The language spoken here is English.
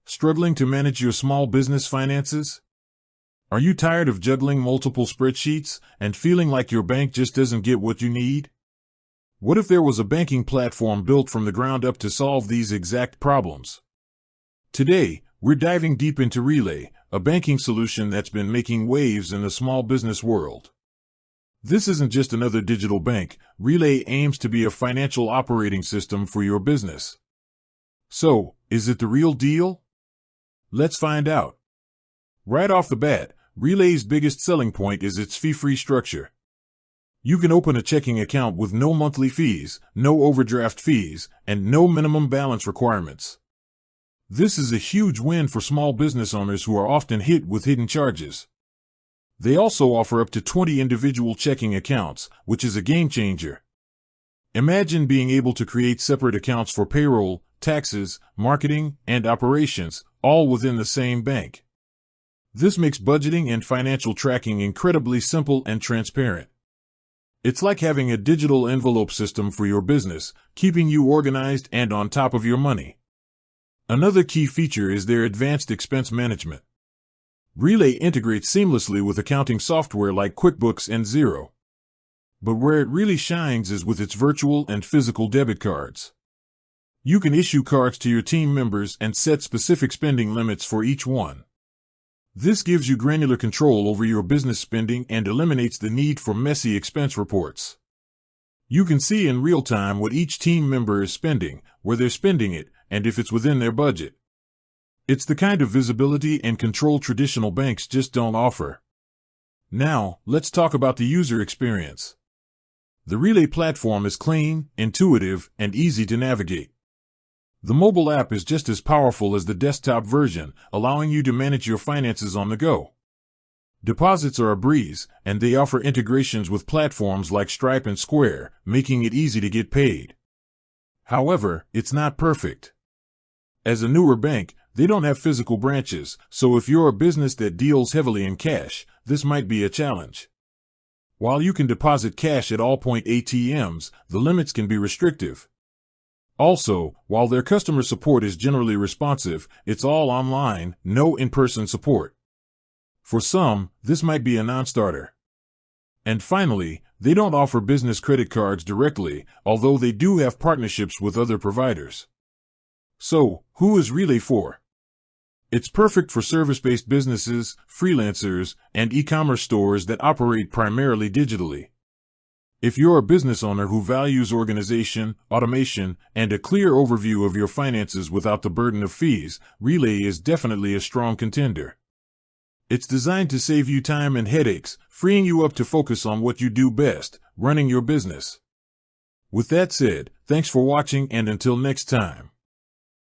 Struggling to manage your small business finances? Are you tired of juggling multiple spreadsheets and feeling like your bank just doesn't get what you need? What if there was a banking platform built from the ground up to solve these exact problems? Today, we're diving deep into Relay, a banking solution that's been making waves in the small business world. This isn't just another digital bank. Relay aims to be a financial operating system for your business. So, is it the real deal? Let's find out. Right off the bat, Relay's biggest selling point is its fee-free structure. You can open a checking account with no monthly fees, no overdraft fees, and no minimum balance requirements. This is a huge win for small business owners who are often hit with hidden charges. They also offer up to 20 individual checking accounts, which is a game changer. Imagine being able to create separate accounts for payroll, taxes, marketing, and operations, all within the same bank. This makes budgeting and financial tracking incredibly simple and transparent. It's like having a digital envelope system for your business, keeping you organized and on top of your money. Another key feature is their advanced expense management. Relay integrates seamlessly with accounting software like QuickBooks and Xero. But where it really shines is with its virtual and physical debit cards. You can issue cards to your team members and set specific spending limits for each one. This gives you granular control over your business spending and eliminates the need for messy expense reports. You can see in real time what each team member is spending, where they're spending it, and if it's within their budget. It's the kind of visibility and control traditional banks just don't offer. Now, let's talk about the user experience. The Relay platform is clean, intuitive, and easy to navigate. The mobile app is just as powerful as the desktop version, allowing you to manage your finances on the go. Deposits are a breeze, and they offer integrations with platforms like Stripe and Square, making it easy to get paid. However, it's not perfect. As a newer bank, they don't have physical branches, so if you're a business that deals heavily in cash, this might be a challenge. While you can deposit cash at all point ATMs, the limits can be restrictive. Also, while their customer support is generally responsive, it's all online, no in-person support. For some, this might be a non-starter. And finally, they don't offer business credit cards directly, although they do have partnerships with other providers. So, who is Relay for? It's perfect for service-based businesses, freelancers, and e-commerce stores that operate primarily digitally. If you're a business owner who values organization, automation, and a clear overview of your finances without the burden of fees, Relay is definitely a strong contender. It's designed to save you time and headaches, freeing you up to focus on what you do best, running your business. With that said, thanks for watching, and until next time.